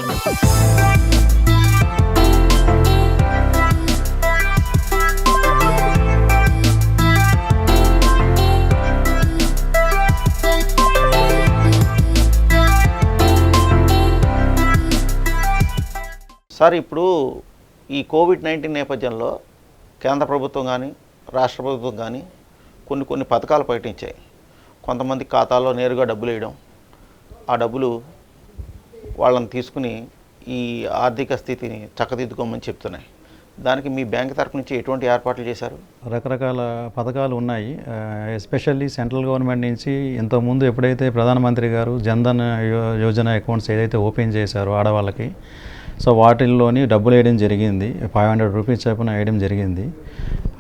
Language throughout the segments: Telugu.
సార్, ఇప్పుడు ఈ కోవిడ్-19 నేపథ్యంలో కేంద్ర ప్రభుత్వం కానీ రాష్ట్ర ప్రభుత్వం కానీ కొన్ని పథకాలు ప్రకటించాయి. కొంతమంది ఖాతాలో నేరుగా డబ్బులు వేయడం, ఆ డబ్బులు వాళ్ళని తీసుకుని ఈ ఆర్థిక స్థితిని చక్కదిద్దుకోమని చెప్తున్నాయి. దానికి మీ బ్యాంక్ తరఫు నుంచి ఎటువంటి ఏర్పాట్లు చేశారు? రకరకాల పథకాలు ఉన్నాయి. ఎస్పెషల్లీ సెంట్రల్ గవర్నమెంట్ నుంచి ఇంతకుముందు ఎప్పుడైతే ప్రధానమంత్రి గారు జన్ధన్ యోజన అకౌంట్స్ ఏదైతే ఓపెన్ చేశారో ఆడవాళ్ళకి, సో వాటిల్లోని డబ్బులు వేయడం జరిగింది. 500 రూపీస్ చొప్పున వేయడం జరిగింది.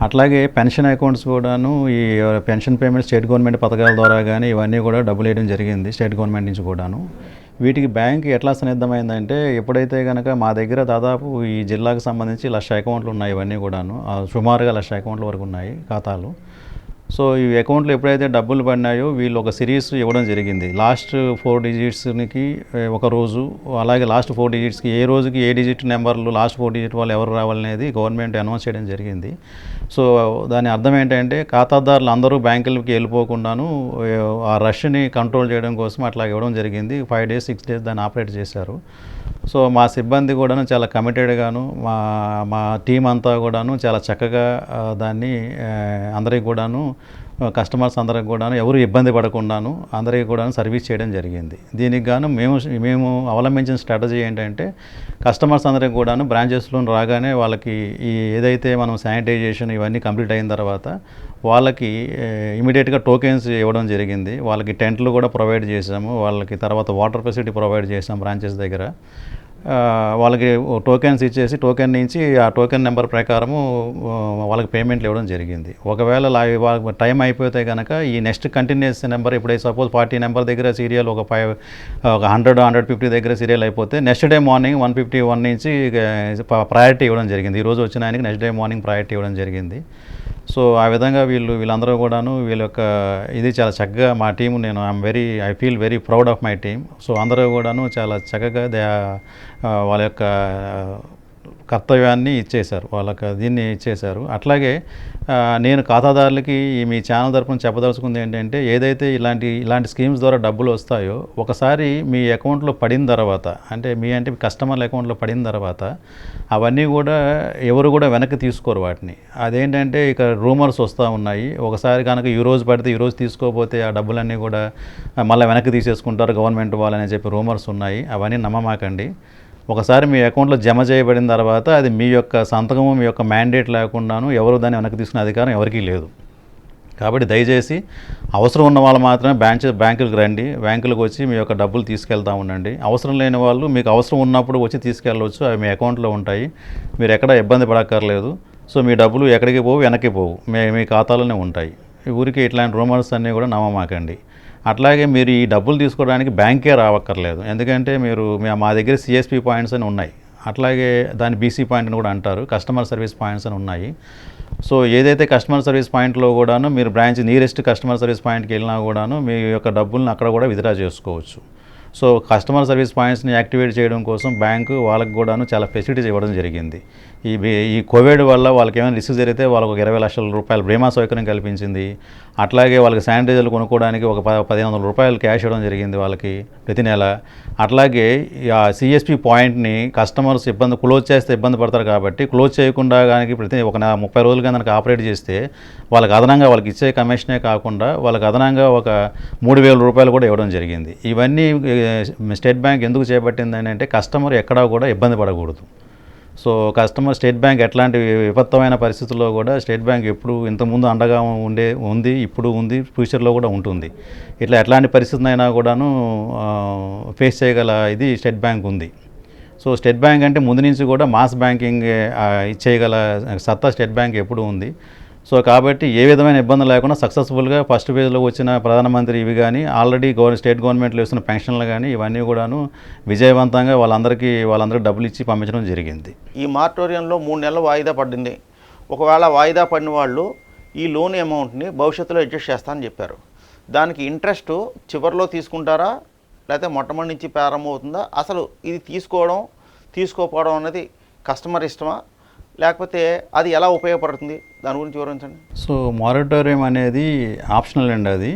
అట్లాగే పెన్షన్ అకౌంట్స్ కూడాను ఈ పెన్షన్ పేమెంట్ స్టేట్ గవర్నమెంట్ పథకాల ద్వారా కానీ ఇవన్నీ కూడా డబ్బులు వేయడం జరిగింది స్టేట్ గవర్నమెంట్ నుంచి కూడాను. వీటికి బ్యాంక్ ఎట్లా సన్నిద్ధమైందంటే, ఎప్పుడైతే కనుక మా దగ్గర దాదాపు ఈ జిల్లాకు సంబంధించి 1,00,000 అకౌంట్లు ఉన్నాయి. ఇవన్నీ కూడాను సుమారుగా 1,00,000 అకౌంట్ల వరకు ఉన్నాయి ఖాతాలు. సో ఈ అకౌంట్లో ఎప్పుడైతే డబ్బులు పడినాయో వీళ్ళు ఒక సిరీస్ ఇవ్వడం జరిగింది. లాస్ట్ 4 డిజిట్స్కి ఒక రోజు, అలాగే లాస్ట్ 4 డిజిట్స్కి ఏ రోజుకి ఏ డిజిట్ నెంబర్లు లాస్ట్ 4 డిజిట్ వాళ్ళు ఎవరు రావాలనేది గవర్నమెంట్ అనౌన్స్ చేయడం జరిగింది. సో దాని అర్థం ఏంటంటే, ఖాతాదారులు అందరూ బ్యాంకులకి వెళ్ళిపోకుండాను ఆ రష్ని కంట్రోల్ చేయడం కోసం అట్లా ఇవ్వడం జరిగింది. 5 డేస్ 6 డేస్ దాన్ని ఆపరేట్ చేశారు. సో మా సిబ్బంది కూడాను చాలా కమిటెడ్గాను, మా టీం అంతా కూడాను చాలా చక్కగా దాన్ని అందరికీ కూడాను, కస్టమర్స్ అందరికి కూడాను ఎవరు ఇబ్బంది పడకుండాను అందరికీ కూడాను సర్వీస్ చేయడం జరిగింది. దీనికి గాను మేము అవలంబించిన స్ట్రాటజీ ఏంటంటే, కస్టమర్స్ అందరికి కూడాను బ్రాంచెస్లో రాగానే వాళ్ళకి ఈ ఏదైతే మనం శానిటైజేషన్ ఇవన్నీ కంప్లీట్ అయిన తర్వాత వాళ్ళకి ఇమీడియట్గా టోకెన్స్ ఇవ్వడం జరిగింది. వాళ్ళకి టెంట్లు కూడా ప్రొవైడ్ చేసాము. వాళ్ళకి తర్వాత వాటర్ ఫెసిలిటీ ప్రొవైడ్ చేసాం బ్రాంచెస్ దగ్గర. వాళ్ళకి టోకెన్స్ ఇచ్చేసి టోకెన్ నుంచి ఆ టోకెన్ నెంబర్ ప్రకారము వాళ్ళకి పేమెంట్లు ఇవ్వడం జరిగింది. ఒకవేళ టైం అయిపోతే కనుక ఈ నెక్స్ట్ కంటిన్యూస్ నెంబర్, ఇప్పుడైతే సపోజ్ 40 నెంబర్ దగ్గర సీరియల్ ఒక 100-150 దగ్గర సీరియల్ అయిపోతే నెక్స్ట్ డే మార్నింగ్ 151 నుంచి ప్రయారిటీ ఇవ్వడం జరిగింది. ఈరోజు వచ్చిన ఆయనకి నెక్స్ట్ డే మార్నింగ్ ప్రయారిటీ ఇవ్వడం జరిగింది. సో ఆ విధంగా వీళ్ళందరూ కూడాను వీళ్ళ యొక్క ఇది చాలా చక్కగా మా team, I feel very proud of my team. So అందరూ కూడాను చాలా చక్కగా వాళ్ళ యొక్క కర్తవ్యాన్ని ఇచ్చేశారు, వాళ్ళకి దీన్ని ఇచ్చేశారు. అట్లాగే నేను ఖాతాదారులకి మీ ఛానల్ తరపున చెప్పదలుచుకుంది ఏంటంటే, ఏదైతే ఇలాంటి స్కీమ్స్ ద్వారా డబ్బులు వస్తాయో ఒకసారి మీ అకౌంట్లో పడిన తర్వాత, అంటే మీ కస్టమర్ల అకౌంట్లో పడిన తర్వాత అవన్నీ కూడా ఎవరు కూడా వెనక్కి తీసుకోరు వాటిని. అదేంటంటే ఇక రూమర్స్ వస్తూ ఉన్నాయి. ఒకసారి కనుక ఈరోజు పడితే ఈరోజు తీసుకోకపోతే ఆ డబ్బులన్నీ కూడా మళ్ళీ వెనక్కి తీసేసుకుంటారు గవర్నమెంట్ వాళ్ళని చెప్పి రూమర్స్ ఉన్నాయి. అవన్నీ నమ్మమాకండి. ఒకసారి మీ అకౌంట్లో జమ చేయబడిన తర్వాత అది మీ యొక్క సంతకము, మీ యొక్క మ్యాండేట్ లేకుండాను ఎవరు దాన్ని వెనక్కి తీసుకునే అధికారం ఎవరికీ లేదు. కాబట్టి దయచేసి అవసరం ఉన్న వాళ్ళు మాత్రమే బ్యాంకులకు రండి, బ్యాంకులకు వచ్చి మీ యొక్క డబ్బులు తీసుకెళ్తూ ఉండండి. అవసరం లేని వాళ్ళు మీకు అవసరం ఉన్నప్పుడు వచ్చి తీసుకెళ్ళవచ్చు, అవి మీ అకౌంట్లో ఉంటాయి, మీరు ఎక్కడ ఇబ్బంది పడక్కర్లేదు. సో మీ డబ్బులు ఎక్కడికి పోవు, వెనక్కి పోవు, మీ ఖాతాలోనే ఉంటాయి. ఊరికి ఇట్లాంటి రూమర్స్ అన్నీ కూడా నమ్మమాకండి. అట్లాగే మీరు ఈ డబ్బులు తీసుకోవడానికి బ్యాంకే రావక్కర్లేదు. ఎందుకంటే మా దగ్గర CSP పాయింట్స్ అని ఉన్నాయి, అట్లాగే దాన్ని BC పాయింట్ అని కూడా అంటారు, కస్టమర్ సర్వీస్ పాయింట్స్ అని ఉన్నాయి. సో ఏదైతే కస్టమర్ సర్వీస్ పాయింట్లో కూడాను మీరు నియరెస్ట్ కస్టమర్ సర్వీస్ పాయింట్కి వెళ్ళినా కూడాను మీ యొక్క డబ్బులను అక్కడ కూడా విత్డ్రా చేసుకోవచ్చు. సో కస్టమర్ సర్వీస్ పాయింట్స్ని యాక్టివేట్ చేయడం కోసం బ్యాంకు వాళ్ళకి కూడాను చాలా ఫెసిలిటీస్ ఇవ్వడం జరిగింది. ఈ కోవిడ్ వల్ల వాళ్ళకి ఏమైనా రిస్క్ జరిగితే వాళ్ళకి 20 లక్షల రూపాయలు బీమా సౌకర్యం కల్పించింది. అట్లాగే వాళ్ళకి శానిటైజర్లు కొనుక్కోవడానికి ఒక 1,500 రూపాయలు క్యాష్ ఇవ్వడం జరిగింది వాళ్ళకి ప్రతి నెల. అట్లాగే ఆ CSP పాయింట్ని కస్టమర్స్ క్లోజ్ చేస్తే ఇబ్బంది పడతారు కాబట్టి క్లోజ్ చేయకుండా కానీ ఒక 30 రోజులుగా దానికి ఆపరేట్ చేస్తే వాళ్ళకి అదనంగా వాళ్ళకి ఇచ్చే కమిషనే కాకుండా వాళ్ళకి అదనంగా ఒక 3,000 రూపాయలు కూడా ఇవ్వడం జరిగింది. ఇవన్నీ స్టేట్ బ్యాంక్ ఎందుకు చేపట్టిందని అంటే, కస్టమర్ ఎక్కడా కూడా ఇబ్బంది పడకూడదు. సో స్టేట్ బ్యాంక్ ఎట్లాంటి విపత్తమైన పరిస్థితుల్లో కూడా స్టేట్ బ్యాంక్ ఎప్పుడు ఇంతకుముందు అండగా ఉంది, ఇప్పుడు ఉంది, ఫ్యూచర్లో కూడా ఉంటుంది. ఇట్లా ఎట్లాంటి పరిస్థితులైనా కూడాను ఫేస్ చేయగల ఇది స్టేట్ బ్యాంక్ ఉంది. సో స్టేట్ బ్యాంక్ అంటే ముందు నుంచి కూడా మాస్ బ్యాంకింగ్ ఇచ్చేయగల సత్తా స్టేట్ బ్యాంక్ ఎప్పుడు ఉంది. సో కాబట్టి ఏ విధమైన ఇబ్బంది లేకుండా సక్సెస్ఫుల్గా ఫస్ట్ ఫేజ్లో వచ్చిన ప్రధానమంత్రి ఇవి కానీ, ఆల్రెడీ స్టేట్ గవర్నమెంట్లో ఇస్తున్న పెన్షన్లు కానీ ఇవన్నీ కూడాను విజయవంతంగా వాళ్ళందరికీ డబ్బులు ఇచ్చి పంపించడం జరిగింది. ఈ మారటోరియంలో 3 నెలలు వాయిదా పడింది. ఒకవేళ వాయిదా పడిన వాళ్ళు ఈ లోన్ అమౌంట్ని భవిష్యత్తులో అడ్జస్ట్ చేస్తానని చెప్పారు. దానికి ఇంట్రెస్ట్ చివరిలో తీసుకుంటారా, లేకపోతే మొట్టమొదటి నుంచి ప్రారంభమవుతుందా? అసలు ఇది తీసుకోకపోవడం అనేది కస్టమర్ ఇష్టమా, లేకపోతే అది ఎలా ఉపయోగపడుతుంది? దాని గురించి వివరించండి. సో మారటోరియం అనేది ఆప్షనల్ అండి. అది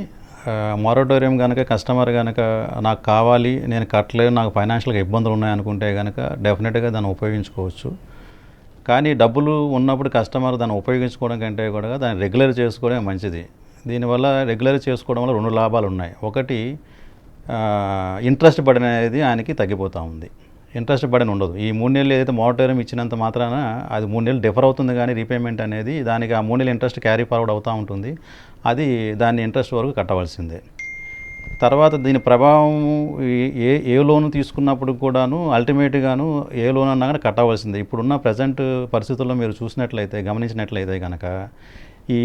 మారటోరియం కనుక కస్టమర్ కనుక నాకు కావాలి, నేను కట్టలేను, నాకు ఫైనాన్షియల్గా ఇబ్బందులు ఉన్నాయనుకుంటే కనుక డెఫినెట్గా దాన్ని ఉపయోగించుకోవచ్చు. కానీ డబ్బులు ఉన్నప్పుడు కస్టమర్ దాన్ని ఉపయోగించుకోవడం కంటే కూడా దాన్ని రెగ్యులర్ చేసుకోవడం మంచిది. దీనివల్ల రెగ్యులర్ చేసుకోవడం వల్ల 2 లాభాలు ఉన్నాయి. ఒకటి, ఇంట్రెస్ట్ బర్డెన్ అనేది ఆయనకి తగ్గిపోతూ ఉంది. ఇంట్రెస్ట్ బర్డెన్ ఉండదు. ఈ 3 నెలలు ఏదైతే మారటోరియం ఇచ్చినంత మాత్రాన అది 3 నెలలు డిఫర్ అవుతుంది, కానీ రీపేమెంట్ అనేది దానికి ఆ 3 నెలల ఇంట్రెస్ట్ క్యారీ ఫార్వర్డ్ అవుతూ ఉంటుంది. అది దాన్ని ఇంట్రెస్ట్ వరకు కట్టవలసిందే. తర్వాత దీని ప్రభావం ఏ లోన్ తీసుకున్నప్పుడు కూడాను అల్టిమేట్గాను ఏ లోన్ అన్నా కానీ కట్టవలసిందే. ఇప్పుడున్న ప్రజెంట్ పరిస్థితుల్లో మీరు చూసినట్లయితే, గమనించినట్లయితే కనుక ఈ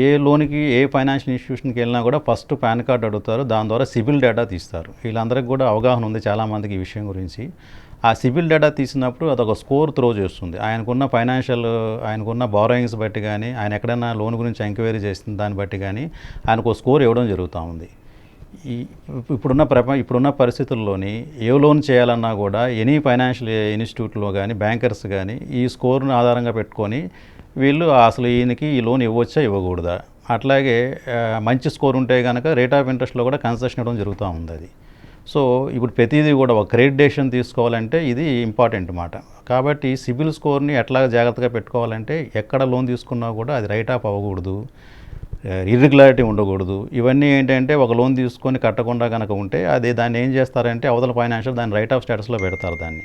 ఏ లోన్కి ఏ ఫైనాన్షియల్ ఇన్స్టిట్యూషన్కి వెళ్ళినా కూడా ఫస్ట్ పాన్ కార్డ్ అడుగుతారు, దాని ద్వారా సిబిల్ డేటా తీస్తారు. వీళ్ళందరికీ కూడా అవగాహన ఉంది చాలామందికి ఈ విషయం గురించి. ఆ సిబిల్ డేటా తీసినప్పుడు అదొక స్కోర్ త్రో చేస్తుంది. ఆయనకున్న బారోయింగ్స్ బట్టి కానీ, ఆయన ఎక్కడైనా లోన్ గురించి ఎంక్వైరీ చేసిన దాన్ని బట్టి కానీ ఆయనకు స్కోర్ ఇవ్వడం జరుగుతూ ఉంది. ఇప్పుడున్న పరిస్థితుల్లోని ఏ లోన్ చేయాలన్నా కూడా ఎనీ ఫైనాన్షియల్ ఇన్స్టిట్యూట్లో కానీ బ్యాంకర్స్ కానీ ఈ స్కోర్ను ఆధారంగా పెట్టుకొని వీళ్ళు అసలు ఈయనకి ఈ లోన్ ఇవ్వచ్చా ఇవ్వకూడదా, అట్లాగే మంచి స్కోర్ ఉంటే కనుక రేట్ ఆఫ్ ఇంట్రెస్ట్లో కూడా కన్సెషన్ ఇవ్వడం జరుగుతూ ఉంది. అది సో ఇప్పుడు ప్రతిదీ కూడా ఒక క్రెడిట్ డెసిషన్ తీసుకోవాలంటే ఇది ఇంపార్టెంట్ మాట. కాబట్టి సిబిల్ స్కోర్ని ఎట్లా జాగ్రత్తగా పెట్టుకోవాలంటే ఎక్కడ లోన్ తీసుకున్నా కూడా అది రైట్ ఆఫ్ అవ్వకూడదు, ఇర్రెగ్యులారిటీ ఉండకూడదు. ఇవన్నీ ఏంటంటే ఒక లోన్ తీసుకొని కట్టకుండా కనుక ఉంటే దాన్ని ఏం చేస్తారంటే అవతల ఫైనాన్షియల్ దాన్ని రైట్ ఆఫ్ స్టేటస్లో పెడతారు దాన్ని.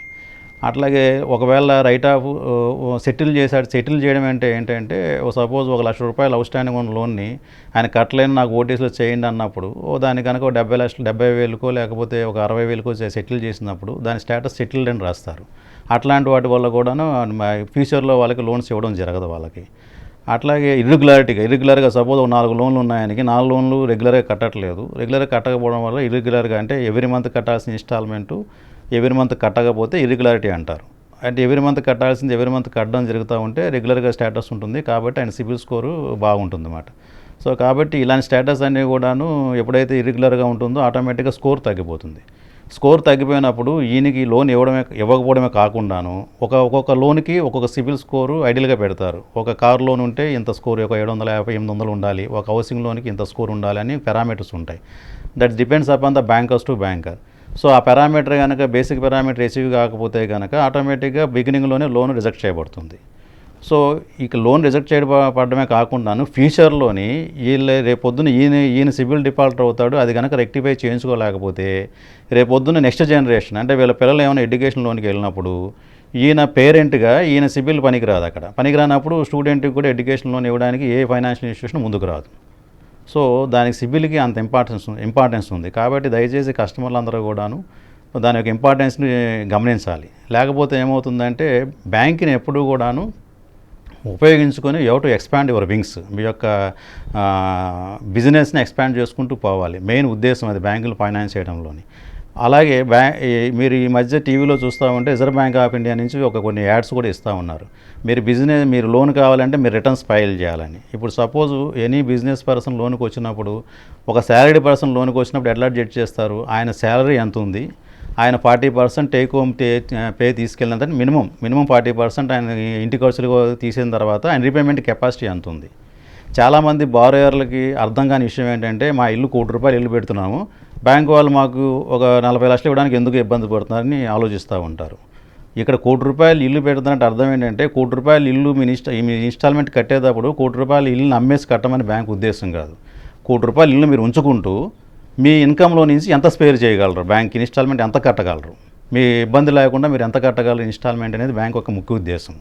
అట్లాగే ఒకవేళ రైట్ ఆఫ్ సెటిల్ చేయడం అంటే ఏంటంటే సపోజ్ ₹1,00,000 అవుట్ స్టాండింగ్ ఉన్న లోన్ని ఆయన కట్టలేని నాకు ఓటీసీలో చేయండి అన్నప్పుడు దాన్ని కనుక 70,000 లేకపోతే ఒక 60,000 సెటిల్ చేసినప్పుడు దాని స్టేటస్ సెటిల్డ్ అని రాస్తారు. అట్లాంటి వాటి వల్ల కూడాను ఫ్యూచర్లో వాళ్ళకి లోన్స్ ఇవ్వడం జరగదు వాళ్ళకి. అట్లాగే ఇర్రెగ్యులర్గా సపోజ్ 4 లోన్లు ఉన్నాయనికి 4 లోన్లు రెగ్యులర్గా కట్టట్లేదు. రెగ్యులర్గా కట్టకపోవడం వల్ల ఇర్రెగ్యులర్గా అంటే ఎవ్రీ మంత్ కట్టాల్సిన ఇన్స్టాల్మెంటు ఎవ్రీ మంత్ కట్టకపోతే ఇర్రెగ్యులారిటీ అంటారు. అంటే ఎవ్రీ మంత్ కట్టాల్సింది ఎవ్రీ మంత్ కట్టడం జరుగుతూ ఉంటే రెగ్యులర్గా స్టేటస్ ఉంటుంది, కాబట్టి ఆయన సిబిల్ స్కోరు బాగుంటుంది అన్నమాట. సో కాబట్టి ఇలాంటి స్టేటస్ అన్నీ కూడాను ఎప్పుడైతే ఇర్రెగ్యులర్గా ఉంటుందో ఆటోమేటిక్గా స్కోర్ తగ్గిపోతుంది. స్కోర్ తగ్గిపోయినప్పుడు ఈయనకి లోన్ ఇవ్వకపోవడమే కాకుండాను ఒక్కొక్క లోన్కి ఒక్కొక్క సిబిల్ స్కోరు ఐడియల్గా పెడతారు. ఒక కార్ లోన్ ఉంటే ఇంత స్కోర్, ఒక 750, 800 ఉండాలి, ఒక హౌసింగ్ లోన్కి ఇంత స్కోర్ ఉండాలి అని పారామీటర్స్ ఉంటాయి. That depends upon the bankers to banker. So ఆ పారామీటర్ కనుక బేసిక్ పారామీటర్ అచీవ్ కాకపోతే కనుక ఆటోమేటిక్గా బిగినింగ్లోనే లోన్ రిజెక్ట్ చేయబడుతుంది. సో ఇక లోన్ రిజెక్ట్ పడడమే కాకుండాను ఫ్యూచర్లోని రేపొద్దున ఈయన సిబిల్ డిఫాల్టర్ అవుతాడు. అది కనుక రెక్టిఫై చేయించుకోలేకపోతే రేపొద్దున నెక్స్ట్ జనరేషన్ అంటే వీళ్ళ పిల్లలు ఏమైనా ఎడ్యుకేషన్ లోన్కి వెళ్ళినప్పుడు ఈయన పేరెంట్గా ఈయన సిబిల్ పనికిరాదు. అక్కడ పనికిరానప్పుడు స్టూడెంట్కి కూడా ఎడ్యుకేషన్ లోన్ ఇవ్వడానికి ఏ ఫైనాన్షియల్ ఇన్స్టిట్యూషన్ ముందుకు రాదు. సో దానికి సిబిల్కి అంత ఇంపార్టెన్స్ ఉంది. కాబట్టి దయచేసి కస్టమర్లు అందరూ కూడాను దాని యొక్క ఇంపార్టెన్స్ని గమనించాలి. లేకపోతే ఏమవుతుందంటే బ్యాంక్ని ఎప్పుడూ కూడాను ఉపయోగించుకొని టు ఎక్స్పాండ్ యువర్ వింగ్స్, మీ యొక్క బిజినెస్ని ఎక్స్పాండ్ చేసుకుంటూ పోవాలి. మెయిన్ ఉద్దేశం అది బ్యాంకులు ఫైనాన్స్ చేయడంలోని. అలాగే మీరు ఈ మధ్య టీవీలో చూస్తూ ఉంటే రిజర్వ్ బ్యాంక్ ఆఫ్ ఇండియా నుంచి కొన్ని యాడ్స్ కూడా ఇస్తూ ఉన్నారు. మీరు లోన్ కావాలంటే మీరు రిటర్న్స్ ఫైల్ చేయాలని. ఇప్పుడు సపోజ్ ఎనీ బిజినెస్ పర్సన్ లోన్కి వచ్చినప్పుడు, ఒక శాలరీడ్ పర్సన్ లోన్కి వచ్చినప్పుడు ఎట్లా జడ్జ్ చేస్తారు? ఆయన శాలరీ ఎంత ఉంది, ఆయన 40% టేక్ హోమ్ పే తీసుకెళ్ళినంత మినిమం 40% ఆయన ఇంటి ఖర్చులు తీసిన తర్వాత ఆయన రీపేమెంట్ కెపాసిటీ ఎంత ఉంది. చాలామంది బారోయర్లకి అర్థం కాని విషయం ఏంటంటే, మా ఇల్లు ₹1,00,000 ఇల్లు పెడుతున్నాము, బ్యాంకు వాళ్ళు మాకు ఒక 40 లక్షలు ఇవ్వడానికి ఎందుకు ఇబ్బంది పడుతున్నారని ఆలోచిస్తూ ఉంటారు. ఇక్కడ ₹1,00,000 ఇల్లు పెడుతున్నట్టు అర్థం ఏంటంటే, ₹1,00,000 ఇల్లు మీ ఇన్స్టాల్మెంట్ కట్టేటప్పుడు ₹1,00,000 ఇల్లుని అమ్మేసి కట్టమని బ్యాంకు ఉద్దేశం కాదు. ₹1,00,000 ఇల్లు మీరు ఉంచుకుంటూ మీ ఇన్కంలో నుంచి ఎంత స్పేర్ చేయగలరు, బ్యాంక్ ఇన్స్టాల్మెంట్ ఎంత కట్టగలరు, మీ ఇబ్బంది లేకుండా మీరు ఎంత కట్టగలరు ఇన్స్టాల్మెంట్ అనేది బ్యాంక్ యొక్క ముఖ్య ఉద్దేశం.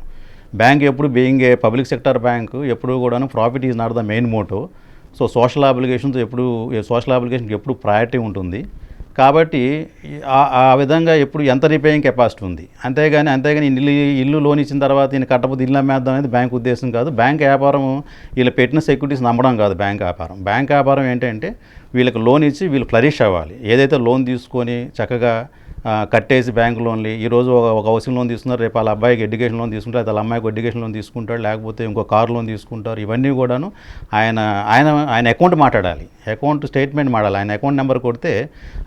బ్యాంక్ ఎప్పుడు being a public sector bank ఎప్పుడు కూడాను profit is not the main motto. So social అప్లికేషన్కి ఎప్పుడు ప్రయారిటీ ఉంటుంది. కాబట్టి ఆ విధంగా ఎప్పుడు ఎంత రిపేయింగ్ కెపాసిటీ ఉంది, అంతేగాని ఇల్లు లోన్ ఇచ్చిన తర్వాత ఈయన కట్టకపోతే ఇల్లు అమ్మేద్దాం అనేది బ్యాంక్ ఉద్దేశం కాదు. బ్యాంక్ వ్యాపారం వీళ్ళు పెట్టిన సెక్యూరిటీస్ నమ్మడం కాదు. బ్యాంక్ వ్యాపారం ఏంటంటే వీళ్ళకి లోన్ ఇచ్చి వీళ్ళు ఫ్లరిష్ అవ్వాలి. ఏదైతే లోన్ తీసుకొని చక్కగా కట్టేసి బ్యాంక్ లోన్లు ఈరోజు ఒక హౌసింగ్ లోన్ తీసుకున్నారు, రేపు వాళ్ళ అబ్బాయికి ఎడ్యుకేషన్ లోన్ తీసుకుంటారు, వాళ్ళ అమ్మాయికి ఎడ్యుకేషన్ లోన్ తీసుకుంటాడు, లేకపోతే ఇంకో కార్ లోన్ తీసుకుంటారు. ఇవన్నీ కూడాను ఆయన ఆయన ఆయన అకౌంట్ మాట్లాడాలి, అకౌంట్ స్టేట్మెంట్ మాట్లాడాలి. ఆయన అకౌంట్ నెంబర్ కొడితే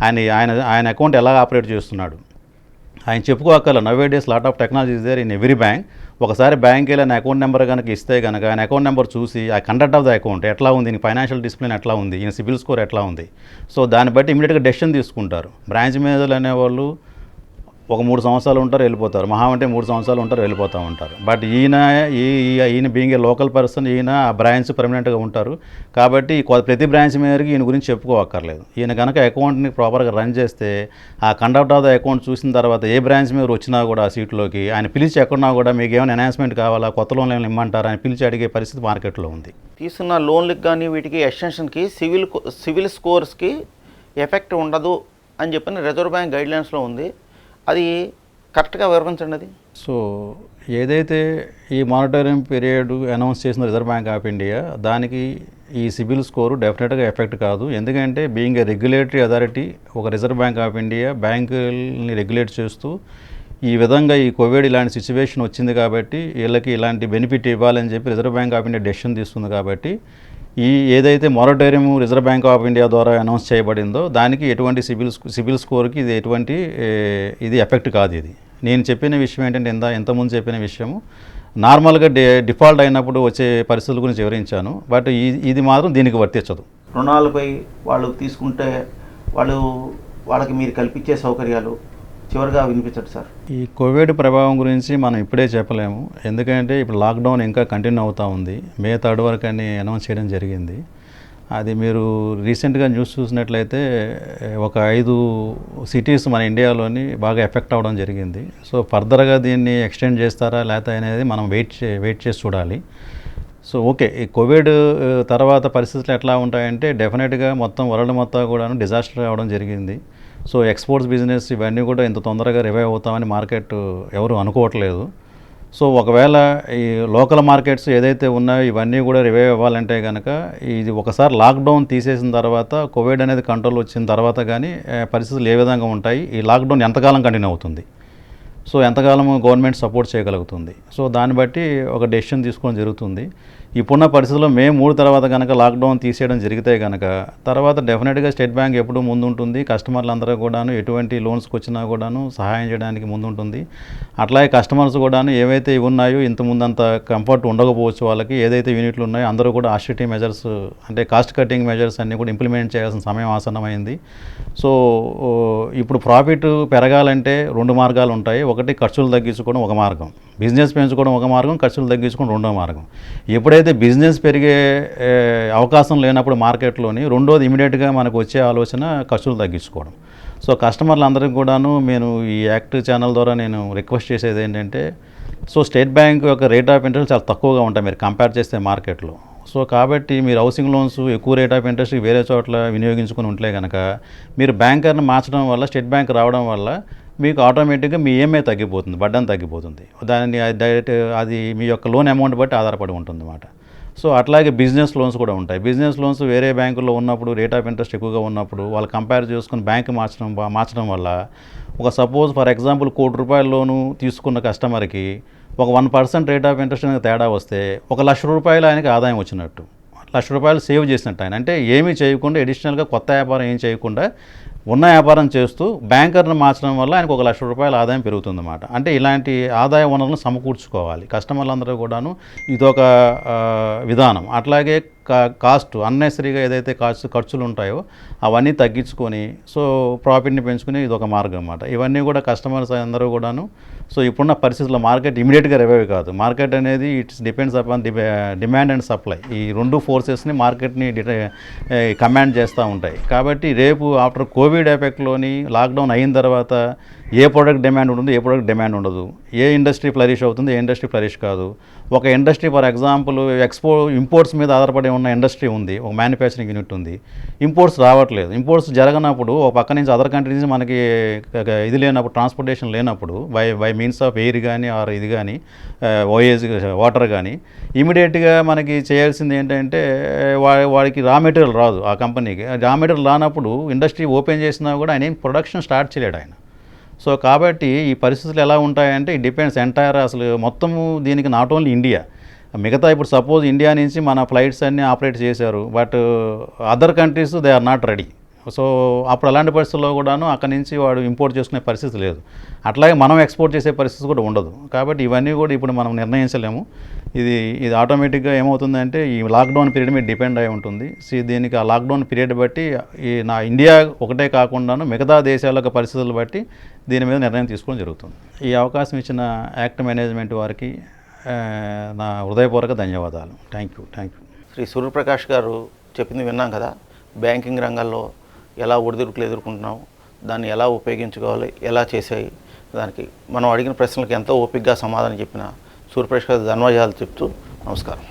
ఆయన అకౌంట్ ఎలా ఆపరేట్ చేస్తున్నాడు ఆయన చెప్పుకోగల. Nowadays lot of technology is there in every bank. ఒకసారి బ్యాంక్ వెళ్ళి ఆయన అకౌంట్ నెంబర్ కనుక ఇస్తే కనుక ఆయన అకౌంట్ నెంబర్ చూసి ఆ కండక్ట్ ఆఫ్ ద అకౌంట్ ఎట్లా ఉంది, ఈయన ఫైనాన్షియల్ డిసిప్లిన్ ఎట్లా ఉంది, ఈయన సిబిల్ స్కోర్ ఎట్లా ఉంది, సో దాన్ని బట్టి ఇమీడియట్గా డెసిషన్ తీసుకుంటారు. బ్రాంచ్ మేనేజర్లు అనేవాళ్ళు ఒక 3 సంవత్సరాలు ఉంటారు, వెళ్ళిపోతారు. మహా అంటే 3 సంవత్సరాలు ఉంటారు, వెళ్ళిపోతూ ఉంటారు. బట్ ఈయన బీయింగ్ ఏ లోకల్ పర్సన్, ఈయన ఆ బ్రాంచ్ పర్మనెంట్గా ఉంటారు. కాబట్టి ప్రతి బ్రాంచ్ మేనేజర్కి ఈయన గురించి చెప్పుకోవక్కర్లేదు. ఈయన కనుక అకౌంట్ని ప్రాపర్గా రన్ చేస్తే ఆ కండక్ట్ ఆఫ్ ద అకౌంట్ చూసిన తర్వాత ఏ బ్రాంచ్ మేనేజర్ వచ్చినా కూడా ఆ సీట్లోకి ఆయన పిలిచి ఎక్కడున్నా కూడా మీకు ఏమైనా ఎన్హాన్స్మెంట్ కావాలా, కొత్త లోన్లు ఏమైనా ఇమ్మంటారా అని పిలిచి అడిగే పరిస్థితి మార్కెట్లో ఉంది. తీసుకున్న లోన్లకు కానీ వీటికి ఎక్స్టెన్షన్కి సివిల్ స్కోర్స్కి ఎఫెక్ట్ ఉండదు అని చెప్పిన రిజర్వ్ బ్యాంక్ గైడ్లైన్స్లో ఉంది. అది కరెక్ట్గా వివరించండి. అది సో ఏదైతే ఈ మానిటరింగ్ పీరియడ్ అనౌన్స్ చేసిన రిజర్వ్ బ్యాంక్ ఆఫ్ ఇండియా, దానికి ఈ సిబిల్ స్కోరు డెఫినెట్గా ఎఫెక్ట్ కాదు. ఎందుకంటే బీయింగ్ ఏ రెగ్యులేటరీ అథారిటీ, ఒక రిజర్వ్ బ్యాంక్ ఆఫ్ ఇండియా బ్యాంకుల్ని రెగ్యులేట్ చేస్తూ ఈ విధంగా ఈ కోవిడ్ ఇలాంటి సిచ్యువేషన్ వచ్చింది కాబట్టి వీళ్ళకి ఇలాంటి బెనిఫిట్ ఇవ్వాలని చెప్పి reserve bank of India decision తీసుకుంది. కాబట్టి ఏదైతే moratorium reserve bank of India ద్వారా అనౌన్స్ చేయబడిందో దానికి ఎటువంటి సిబిల్ స్కోర్కి ఇది ఎటువంటి ఇది ఎఫెక్ట్ కాదు. ఇది నేను చెప్పిన విషయం ఏంటంటే ఇంతకుముందు చెప్పిన విషయము నార్మల్గా డిఫాల్ట్ అయినప్పుడు వచ్చే పరిస్థితుల గురించి వివరించాను. బట్ ఇది మాత్రం దీనికి వర్తించదు. రుణాలపై వాళ్ళు తీసుకుంటే వాళ్ళకి మీరు కల్పించే సౌకర్యాలు చివరిగా వినిపించండి సార్. ఈ కోవిడ్ ప్రభావం గురించి మనం ఇప్పుడే చెప్పలేము. ఎందుకంటే ఇప్పుడు లాక్డౌన్ ఇంకా కంటిన్యూ అవుతూ ఉంది. మే 3 వరకు అని అనౌన్స్ చేయడం జరిగింది. అది మీరు రీసెంట్గా న్యూస్ చూసినట్లయితే ఒక 5 సిటీస్ మన ఇండియాలోని బాగా ఎఫెక్ట్ అవ్వడం జరిగింది. సో ఫర్దర్గా దీన్ని ఎక్స్టెండ్ చేస్తారా లేకపోతే అనేది మనం వెయిట్ చేసి చూడాలి. సో ఓకే, ఈ కోవిడ్ తర్వాత పరిస్థితులు ఎట్లా ఉంటాయంటే డెఫినెట్గా మొత్తం వరల్డ్ మొత్తం కూడా డిజాస్టర్ అవ్వడం జరిగింది. సో ఎక్స్పోర్ట్స్ బిజినెస్ ఇవన్నీ కూడా ఇంత తొందరగా రివైవ్ అవుతామని మార్కెట్ ఎవరు అనుకోవట్లేదు. సో ఒకవేళ ఈ లోకల్ మార్కెట్స్ ఏదైతే ఉన్నాయో ఇవన్నీ కూడా రివైవ్ అవ్వాలంటే కనుక ఇది ఒకసారి లాక్డౌన్ తీసేసిన తర్వాత, కోవిడ్ అనేది కంట్రోల్ వచ్చిన తర్వాత కానీ పరిస్థితులు ఏ విధంగా ఉంటాయి, ఈ లాక్డౌన్ ఎంతకాలం కంటిన్యూ అవుతుంది, సో ఎంతకాలం గవర్నమెంట్ సపోర్ట్ చేయగలుగుతుంది, సో దాన్ని బట్టి ఒక డెసిషన్ తీసుకోవడం జరుగుతుంది. ఇప్పుడున్న పరిస్థితుల్లో మే 3 తర్వాత కనుక లాక్డౌన్ తీసేయడం జరిగితే కనుక తర్వాత డెఫినెట్గా స్టేట్ బ్యాంక్ ఎప్పుడూ ముందుంటుంది. కస్టమర్లందరూ కూడాను ఎటువంటి లోన్స్కి వచ్చినా కూడాను సహాయం చేయడానికి ముందుంటుంది. అట్లాగే కస్టమర్స్ కూడాను ఏవైతే ఇవి ఉన్నాయో ఇంతకుముందు అంత కంఫర్ట్ ఉండకపోవచ్చు, వాళ్ళకి ఏదైతే యూనిట్లు ఉన్నాయో అందరూ కూడా ఆస్టిటీ మెజర్స్ అంటే కాస్ట్ కటింగ్ మెజర్స్ అన్నీ కూడా ఇంప్లిమెంట్ చేయాల్సిన సమయం ఆసన్నమైంది. సో ఇప్పుడు ప్రాఫిట్ పెరగాలంటే 2 మార్గాలు ఉంటాయి. ఒకటి ఖర్చులు తగ్గించుకోవడం ఒక మార్గం, బిజినెస్ పెంచుకోవడం ఒక మార్గం, ఖర్చులు తగ్గించుకోవడం రెండో మార్గం. ఎప్పుడైతే బిజినెస్ పెరిగే అవకాశం లేనప్పుడు మార్కెట్లోని రెండోది ఇమీడియట్గా మనకు వచ్చే ఆలోచన ఖర్చులు తగ్గించుకోవడం. సో కస్టమర్లందరికీ కూడాను నేను ఈ యాక్టివ్ ఛానల్ ద్వారా నేను రిక్వెస్ట్ చేసేది ఏంటంటే, సో స్టేట్ బ్యాంక్ యొక్క రేట్ ఆఫ్ ఇంట్రెస్ట్ చాలా తక్కువగా ఉంటాయి మీరు కంపేర్ చేస్తే మార్కెట్లో. సో కాబట్టి మీరు హౌసింగ్ లోన్స్ ఎక్కువ రేట్ ఆఫ్ ఇంట్రెస్ట్ వేరే చోట్ల వినియోగించుకుని ఉంటే కనుక మీరు బ్యాంకర్ని మార్చడం వల్ల, స్టేట్ బ్యాంక్ రావడం వల్ల మీకు ఆటోమేటిక్గా మీ ఈఎంఐ తగ్గిపోతుంది, బడ్డన్ తగ్గిపోతుంది. దాన్ని డైరెక్ట్ అది మీ యొక్క లోన్ అమౌంట్ బట్టి ఆధారపడి ఉంటుంది అన్నమాట. సో అట్లాగే బిజినెస్ లోన్స్ కూడా ఉంటాయి. బిజినెస్ లోన్స్ వేరే బ్యాంకుల్లో ఉన్నప్పుడు రేట్ ఆఫ్ ఇంట్రెస్ట్ ఎక్కువగా ఉన్నప్పుడు వాళ్ళు కంపేర్ చేసుకుని బ్యాంక్ మార్చడం వల్ల ఒక సపోజ్ ఫర్ ఎగ్జాంపుల్ ₹1,00,000 లోను తీసుకున్న కస్టమర్కి ఒక 1% రేట్ ఆఫ్ ఇంట్రెస్ట్ అనేది తేడా వస్తే ₹1,00,000 ఆయనకి ఆదాయం వచ్చినట్టు, ₹1,00,000 సేవ్ చేసినట్టు. ఆయన అంటే ఏమీ చేయకుండా అడిషనల్గా కొత్త వ్యాపారం ఏం చేయకుండా ఉన్న వ్యాపారం చేస్తూ బ్యాంకర్ని మార్చడం వల్ల ఆయనకు ₹1,00,000 ఆదాయం పెరుగుతుందన్నమాట. అంటే ఇలాంటి ఆదాయ వనరులను సమకూర్చుకోవాలి కస్టమర్లందరూ కూడాను. ఇదొక విధానం. అట్లాగే కాస్ట్ అన్నెసరీగా ఏదైతే ఖర్చులు ఉంటాయో అవన్నీ తగ్గించుకొని సో ప్రాఫిట్ని పెంచుకుని ఇదొక మార్గం అన్నమాట. ఇవన్నీ కూడా కస్టమర్స్ అందరూ కూడాను. సో ఇప్పుడున్న పరిస్థితుల్లో మార్కెట్ ఇమీడియట్గా రివైవ్ కాదు. మార్కెట్ అనేది it's depends upon demand and supply. ఈ 2 ఫోర్సెస్ని మార్కెట్ని కమాండ్ చేస్తూ ఉంటాయి. కాబట్టి రేపు ఆఫ్టర్ కోవిడ్ ఎఫెక్ట్లోని లాక్డౌన్ అయిన తర్వాత ఏ ప్రోడక్ట్ డిమాండ్ ఉంటుంది, ఏ ప్రోడక్ట్ డిమాండ్ ఉండదు, ఏ ఇండస్ట్రీ ఫ్లరిష్ అవుతుంది, ఏ ఇండస్ట్రీ ఫ్లరిష్ కాదు. ఒక ఇండస్ట్రీ ఫర్ ఎగ్జాంపుల్ ఇంపోర్ట్స్ మీద ఆధారపడి ఉన్న ఇండస్ట్రీ ఉంది, ఒక మ్యానుఫ్యాక్చరింగ్ యూనిట్ ఉంది, ఇంపోర్ట్స్ రావట్లేదు. ఇంపోర్ట్స్ జరగనప్పుడు ఒక పక్క నుంచి అదర్ కంట్రీస్ నుంచి మనకి ఇది లేనప్పుడు, ట్రాన్స్పోర్టేషన్ లేనప్పుడు బై మీన్స్ ఆఫ్ ఎయిర్ కానీ ఆర్ ఇది కానీ ఓఏజ్ వాటర్ కానీ ఇమీడియట్గా మనకి చేయాల్సింది ఏంటంటే వాడికి రా మెటీరియల్ రాదు. ఆ కంపెనీకి రా మెటీరియల్ రానప్పుడు ఇండస్ట్రీ ఓపెన్ చేసినా కూడా ఆయన ఏం ప్రొడక్షన్ స్టార్ట్ చేయలేడు. ఆయన సో కాబట్టి ఈ పరిస్థితులు ఎలా ఉంటాయంటే ఇట్ డిపెండ్స్ ఎంటైర్ అసలు మొత్తము దీనికి నాట్ ఓన్లీ ఇండియా, మిగతా ఇప్పుడు సపోజ్ ఇండియా నుంచి మన ఫ్లైట్స్ అన్నీ ఆపరేట్ చేశారు, but other countries they are not ready. So అప్పుడు అలాంటి పరిస్థితుల్లో కూడాను అక్కడి నుంచి వాడు ఇంపోర్ట్ చేసుకునే పరిస్థితి లేదు, అట్లాగే మనం ఎక్స్పోర్ట్ చేసే పరిస్థితి కూడా ఉండదు. కాబట్టి ఇవన్నీ కూడా ఇప్పుడు మనం నిర్ణయించలేము. ఇది ఆటోమేటిక్గా ఏమవుతుందంటే ఈ లాక్డౌన్ పీరియడ్ మీద డిపెండ్ అయి ఉంటుంది. దీనికి ఆ లాక్డౌన్ పీరియడ్ బట్టి నా ఇండియా ఒకటే కాకుండాను మిగతా దేశాల యొక్క పరిస్థితులు బట్టి దీని మీద నిర్ణయం తీసుకోవడం జరుగుతుంది. ఈ అవకాశం ఇచ్చిన యాక్ట్ మేనేజ్మెంట్ వారికి నా హృదయపూర్వక ధన్యవాదాలు. Thank you. శ్రీ సూర్యప్రకాష్ గారు చెప్పింది విన్నాం కదా, బ్యాంకింగ్ రంగంలో ఎలా ఒడిదుడుకులు ఎదుర్కొంటున్నాం, దాన్ని ఎలా ఉపయోగించుకోవాలి, ఎలా చేసాయి, దానికి మనం అడిగిన ప్రశ్నలకు ఎంతో ఓపికగా సమాధానం చెప్పిన సూర్యప్రకాష్ గారు ధన్యవాదాలు చెప్తూ నమస్కారం.